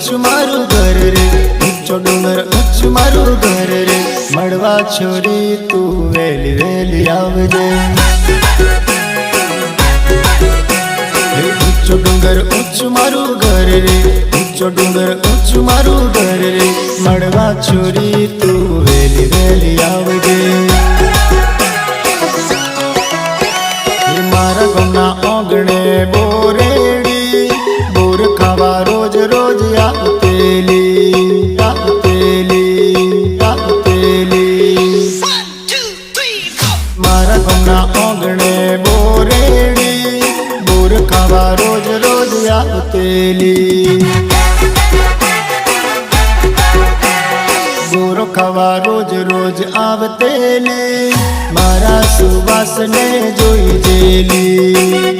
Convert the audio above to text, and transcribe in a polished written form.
उच्च मारू घर रे, ऊंचो डूंगर उच्च मारू घर रे। मड़वा छोरी तू वेली वेली आवजे। ऊंचो डूंगर उच्च मारू घर रे, ऊंचो डूंगर उच्च मारू घर रे। मड़वा छोरी तू वेली वेली आवजे। मारा गमना ओगणे बोरेड़ी, बोर खावा रोज रोज आवतेली आवतेली आवतेली। मारा गमना ओगणे बोरेड़ी, बोर खावा रोज रोज आवतेली। बोरो खावा रोज रोज आवतेली। मारा सुवास ने जोई जेली।